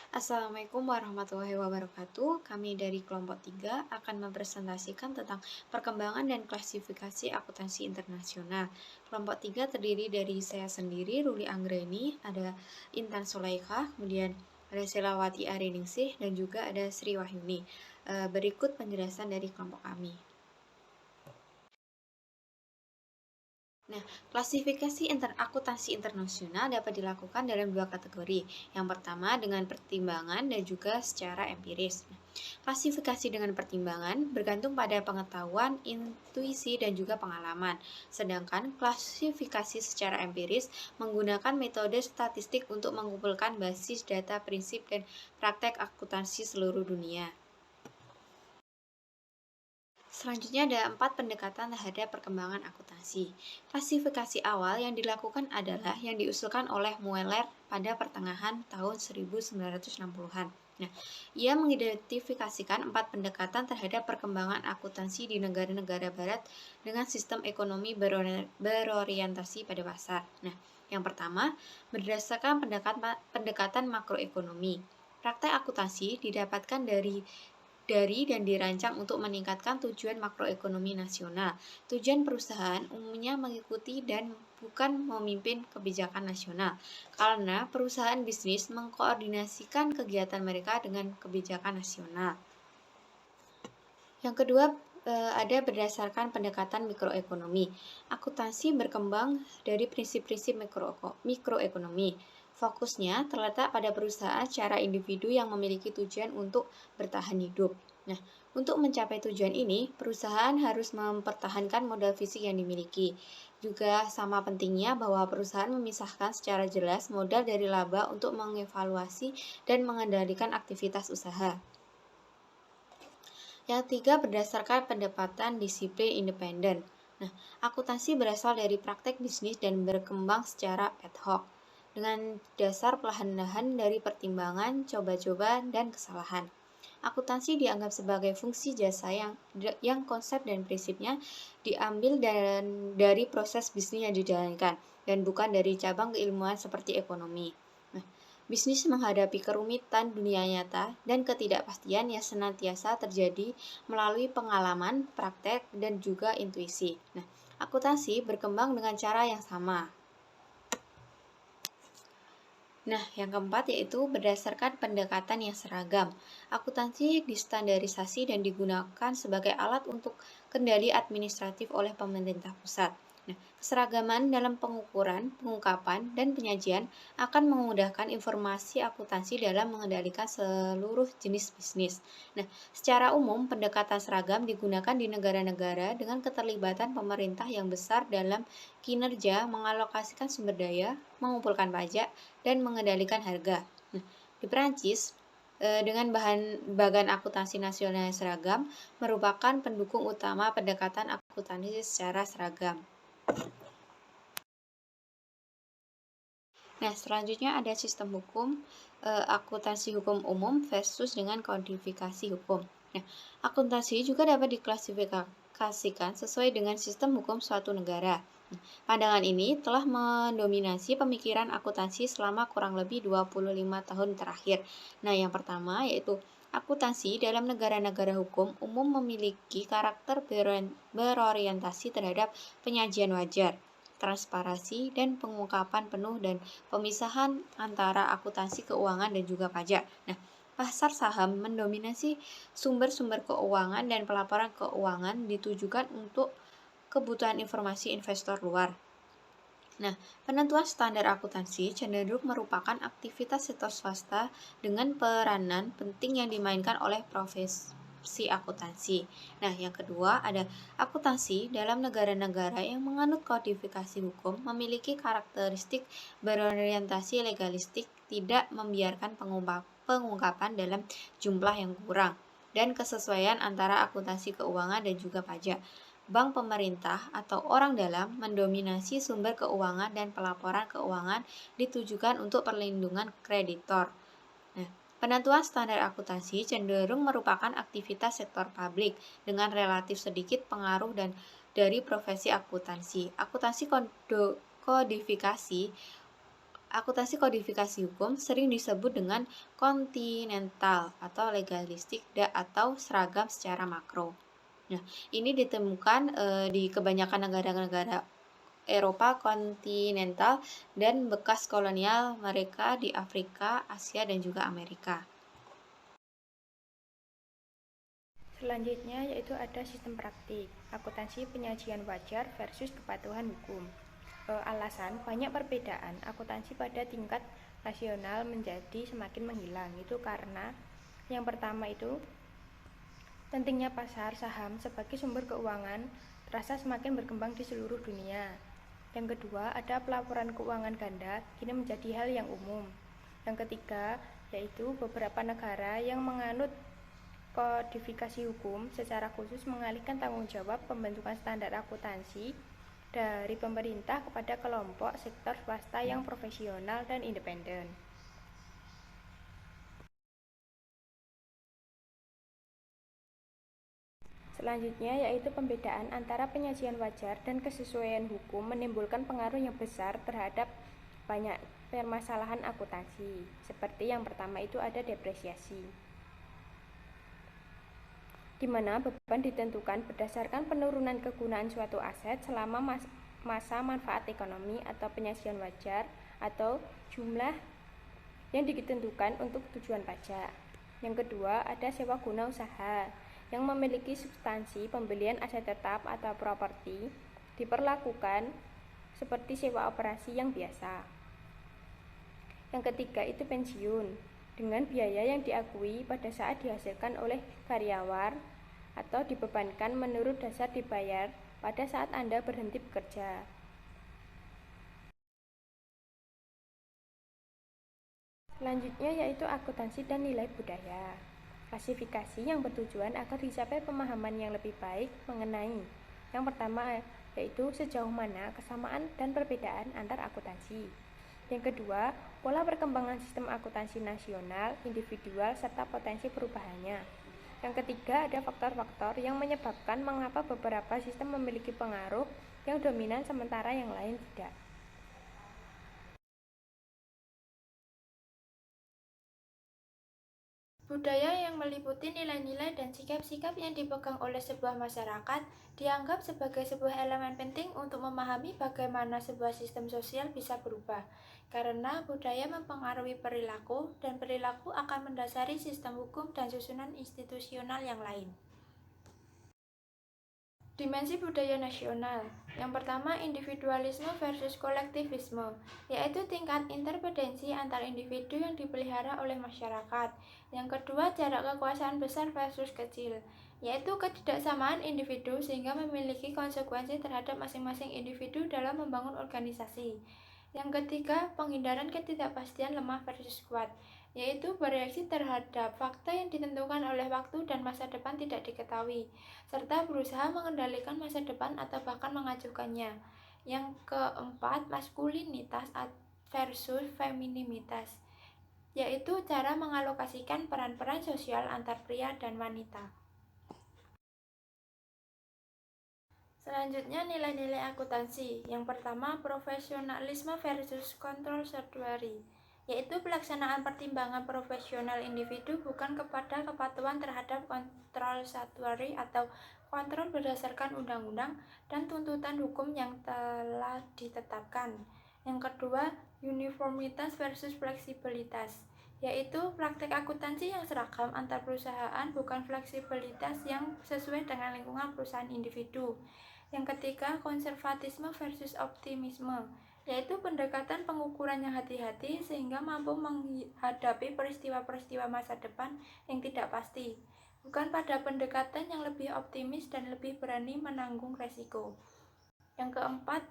Assalamualaikum warahmatullahi wabarakatuh. Kami dari kelompok 3 akan mempresentasikan tentang perkembangan dan klasifikasi akuntansi internasional. Kelompok 3 terdiri dari saya sendiri, Ruli Anggreni, ada Intan Sulaikha, kemudian ada Selawati Ariningsih, dan juga ada Sri Wahyuni. Berikut penjelasan dari kelompok kami. Nah, klasifikasi akuntansi internasional dapat dilakukan dalam dua kategori. Yang pertama dengan pertimbangan dan juga secara empiris. Nah, klasifikasi dengan pertimbangan bergantung pada pengetahuan, intuisi, dan juga pengalaman. Sedangkan klasifikasi secara empiris menggunakan metode statistik untuk mengumpulkan basis data prinsip dan praktek akuntansi seluruh dunia. Selanjutnya ada 4 pendekatan terhadap perkembangan akuntansi. Klasifikasi awal yang dilakukan adalah yang diusulkan oleh Mueller pada pertengahan tahun 1960-an. Nah, ia mengidentifikasikan 4 pendekatan terhadap perkembangan akuntansi di negara-negara barat dengan sistem ekonomi berorientasi pada pasar. Nah, yang pertama, berdasarkan pendekatan makroekonomi. Praktek akuntansi didapatkan dari dan dirancang untuk meningkatkan tujuan makroekonomi nasional. Tujuan perusahaan umumnya mengikuti dan bukan memimpin kebijakan nasional, karena perusahaan bisnis mengkoordinasikan kegiatan mereka dengan kebijakan nasional. Yang kedua, ada berdasarkan pendekatan mikroekonomi. Akuntansi berkembang dari prinsip-prinsip mikroekonomi. Fokusnya terletak pada perusahaan secara individu yang memiliki tujuan untuk bertahan hidup. Nah, untuk mencapai tujuan ini, perusahaan harus mempertahankan modal fisik yang dimiliki. Juga sama pentingnya bahwa perusahaan memisahkan secara jelas modal dari laba untuk mengevaluasi dan mengendalikan aktivitas usaha. Yang ketiga, berdasarkan pendapatan disiplin independen. Nah, akuntansi berasal dari praktek bisnis dan berkembang secara ad hoc dengan dasar perlahan-lahan dari pertimbangan, coba-coba, dan kesalahan. Akuntansi dianggap sebagai fungsi jasa yang konsep dan prinsipnya diambil dari proses bisnis yang dijalankan dan bukan dari cabang keilmuan seperti ekonomi. Nah, bisnis menghadapi kerumitan dunia nyata dan ketidakpastian yang senantiasa terjadi melalui pengalaman, praktek, dan juga intuisi. Nah, akuntansi berkembang dengan cara yang sama. Nah, yang keempat yaitu berdasarkan pendekatan yang seragam. Akuntansi distandarisasi dan digunakan sebagai alat untuk kendali administratif oleh pemerintah pusat. Nah, keseragaman dalam pengukuran, pengungkapan, dan penyajian akan memudahkan informasi akuntansi dalam mengendalikan seluruh jenis bisnis. Nah, secara umum, pendekatan seragam digunakan di negara-negara dengan keterlibatan pemerintah yang besar dalam kinerja, mengalokasikan sumber daya, mengumpulkan pajak, dan mengendalikan harga. Nah, di Perancis, dengan bagan akuntansi nasional yang seragam, merupakan pendukung utama pendekatan akuntansi secara seragam. Nah, selanjutnya ada sistem hukum, akuntansi hukum umum versus dengan kodifikasi hukum. Nah, akuntansi juga dapat diklasifikasikan sesuai dengan sistem hukum suatu negara. Pandangan ini telah mendominasi pemikiran akuntansi selama kurang lebih 25 tahun terakhir. Nah, yang pertama yaitu akuntansi dalam negara-negara hukum umum memiliki karakter berorientasi terhadap penyajian wajar, transparansi, dan pengungkapan penuh dan pemisahan antara akuntansi keuangan dan juga pajak. Nah, pasar saham mendominasi sumber-sumber keuangan dan pelaporan keuangan ditujukan untuk kebutuhan informasi investor luar. Nah, penentuan standar akuntansi cenderung merupakan aktivitas sektor swasta dengan peranan penting yang dimainkan oleh profesi akuntansi. Nah, yang kedua ada akuntansi dalam negara-negara yang menganut kodifikasi hukum memiliki karakteristik berorientasi legalistik, tidak membiarkan pengungkapan dalam jumlah yang kurang, dan kesesuaian antara akuntansi keuangan dan juga pajak. Bank pemerintah atau orang dalam mendominasi sumber keuangan dan pelaporan keuangan ditujukan untuk perlindungan kreditor. Nah, penentuan standar akuntansi cenderung merupakan aktivitas sektor publik dengan relatif sedikit pengaruh dan dari profesi akuntansi. Akuntansi kodifikasi Akuntansi kodifikasi hukum sering disebut dengan kontinental atau legalistik atau seragam secara makro. Nah, ini ditemukan di kebanyakan negara-negara Eropa kontinental dan bekas kolonial mereka di Afrika, Asia, dan juga Amerika. Selanjutnya yaitu ada sistem praktik, akuntansi penyajian wajar versus kepatuhan hukum. Alasan banyak perbedaan akuntansi pada tingkat nasional menjadi semakin menghilang. Itu karena yang pertama itu pentingnya pasar saham sebagai sumber keuangan terasa semakin berkembang di seluruh dunia. Yang kedua, ada pelaporan keuangan ganda kini menjadi hal yang umum. Yang ketiga, yaitu beberapa negara yang menganut kodifikasi hukum secara khusus mengalihkan tanggung jawab pembentukan standar akuntansi dari pemerintah kepada kelompok sektor swasta yang profesional dan independen. Selanjutnya yaitu pembedaan antara penyajian wajar dan kesesuaian hukum menimbulkan pengaruh yang besar terhadap banyak permasalahan akuntansi. Seperti yang pertama itu ada depresiasi, di mana beban ditentukan berdasarkan penurunan kegunaan suatu aset selama masa manfaat ekonomi atau penyajian wajar atau jumlah yang ditentukan untuk tujuan pajak. Yang kedua, ada sewa guna usaha yang memiliki substansi pembelian aset tetap atau properti diperlakukan seperti sewa operasi yang biasa. Yang ketiga itu pensiun dengan biaya yang diakui pada saat dihasilkan oleh karyawan atau dibebankan menurut dasar dibayar pada saat Anda berhenti bekerja. Selanjutnya yaitu akuntansi dan nilai budaya. Klasifikasi yang bertujuan agar dicapai pemahaman yang lebih baik mengenai yang pertama yaitu sejauh mana kesamaan dan perbedaan antar akuntansi. Yang kedua, pola perkembangan sistem akuntansi nasional, individual, serta potensi perubahannya. Yang ketiga, ada faktor-faktor yang menyebabkan mengapa beberapa sistem memiliki pengaruh yang dominan sementara yang lain tidak. Budaya yang meliputi nilai-nilai dan sikap-sikap yang dipegang oleh sebuah masyarakat dianggap sebagai sebuah elemen penting untuk memahami bagaimana sebuah sistem sosial bisa berubah. Karena budaya mempengaruhi perilaku, dan perilaku akan mendasari sistem hukum dan susunan institusional yang lain. Dimensi budaya nasional. Yang pertama, individualisme versus kolektivisme, yaitu tingkat interdependensi antar individu yang dipelihara oleh masyarakat. Yang kedua, jarak kekuasaan besar versus kecil, yaitu ketidaksamaan individu sehingga memiliki konsekuensi terhadap masing-masing individu dalam membangun organisasi. Yang ketiga, penghindaran ketidakpastian lemah versus kuat, yaitu bereaksi terhadap fakta yang ditentukan oleh waktu dan masa depan tidak diketahui, serta berusaha mengendalikan masa depan atau bahkan mengajukannya. Yang keempat, maskulinitas versus femininitas, yaitu cara mengalokasikan peran-peran sosial antar pria dan wanita. Selanjutnya, nilai-nilai akuntansi. Yang pertama, profesionalisme versus kontrol statutory, yaitu pelaksanaan pertimbangan profesional individu bukan kepada kepatuhan terhadap kontrol statutory atau kontrol berdasarkan undang-undang dan tuntutan hukum yang telah ditetapkan. Yang kedua, uniformitas versus fleksibilitas, yaitu praktek akuntansi yang seragam antar perusahaan bukan fleksibilitas yang sesuai dengan lingkungan perusahaan individu. Yang ketiga, konservatisme versus optimisme, yaitu pendekatan pengukuran yang hati-hati sehingga mampu menghadapi peristiwa-peristiwa masa depan yang tidak pasti, bukan pada pendekatan yang lebih optimis dan lebih berani menanggung resiko. Yang keempat,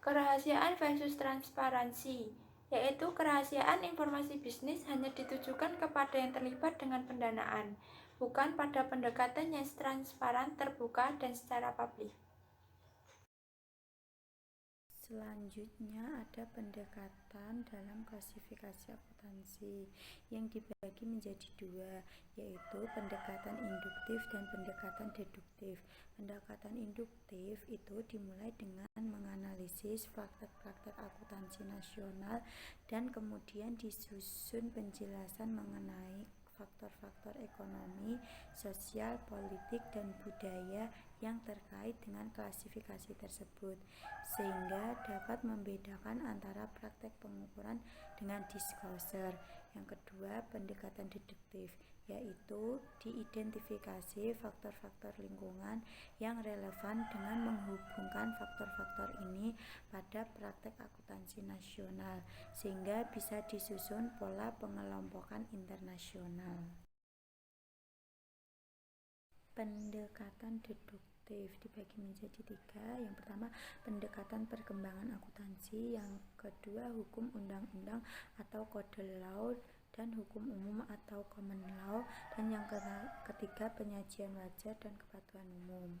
kerahasiaan versus transparansi, yaitu kerahasiaan informasi bisnis hanya ditujukan kepada yang terlibat dengan pendanaan, bukan pada pendekatan yang transparan, terbuka, dan secara publik. Selanjutnya ada pendekatan dalam klasifikasi akuntansi yang dibagi menjadi dua, yaitu pendekatan induktif dan pendekatan deduktif. Pendekatan induktif itu dimulai dengan menganalisis praktek-praktek akuntansi akuntansi nasional, dan kemudian disusun penjelasan mengenai faktor-faktor ekonomi, sosial, politik, dan budaya yang terkait dengan klasifikasi tersebut, sehingga dapat membedakan antara praktek pengukuran dengan disclosure. Yang kedua, pendekatan deduktif, yaitu diidentifikasi faktor-faktor lingkungan yang relevan dengan menghubungkan faktor-faktor ini pada praktek akuntansi nasional, sehingga bisa disusun pola pengelompokan internasional. Pendekatan deduktif dibagi menjadi 3. Yang pertama, pendekatan perkembangan akuntansi. Yang kedua, hukum undang-undang atau kode law, dan hukum umum atau common law. Dan yang ketiga, penyajian wajar dan kepatuhan umum.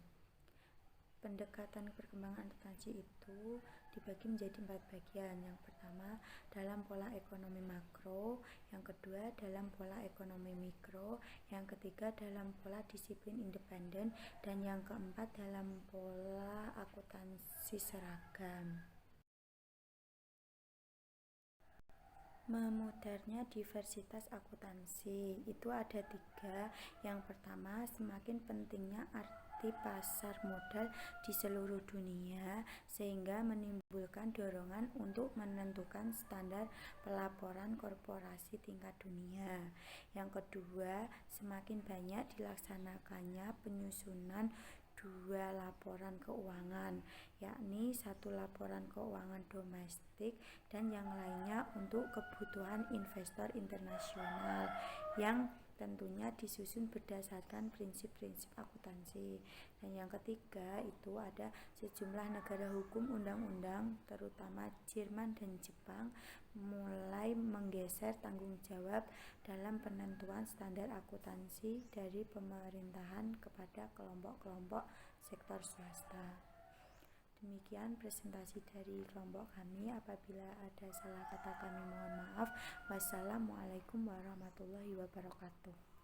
Pendekatan perkembangan akuntansi itu dibagi menjadi 4 bagian. Yang pertama, dalam pola ekonomi makro. Yang kedua, dalam pola ekonomi mikro. Yang ketiga, dalam pola disiplin independen. Dan yang keempat, dalam pola akuntansi seragam. Memudarnya diversitas akuntansi itu ada 3. Yang pertama, semakin pentingnya arti pasar modal di seluruh dunia, sehingga menimbulkan dorongan untuk menentukan standar pelaporan korporasi tingkat dunia. Yang kedua, semakin banyak dilaksanakannya penyusunan 2 laporan keuangan, yakni 1 laporan keuangan domestik dan yang lainnya untuk kebutuhan investor internasional, yang tentunya disusun berdasarkan prinsip-prinsip akuntansi. Dan yang ketiga itu ada sejumlah negara hukum undang-undang, terutama Jerman dan Jepang, mulai menggeser tanggung jawab dalam penentuan standar akuntansi dari pemerintahan kepada kelompok-kelompok sektor swasta. Demikian presentasi dari kelompok kami. Apabila ada salah kata kami mohon maaf. Wassalamualaikum warahmatullahi wabarakatuh.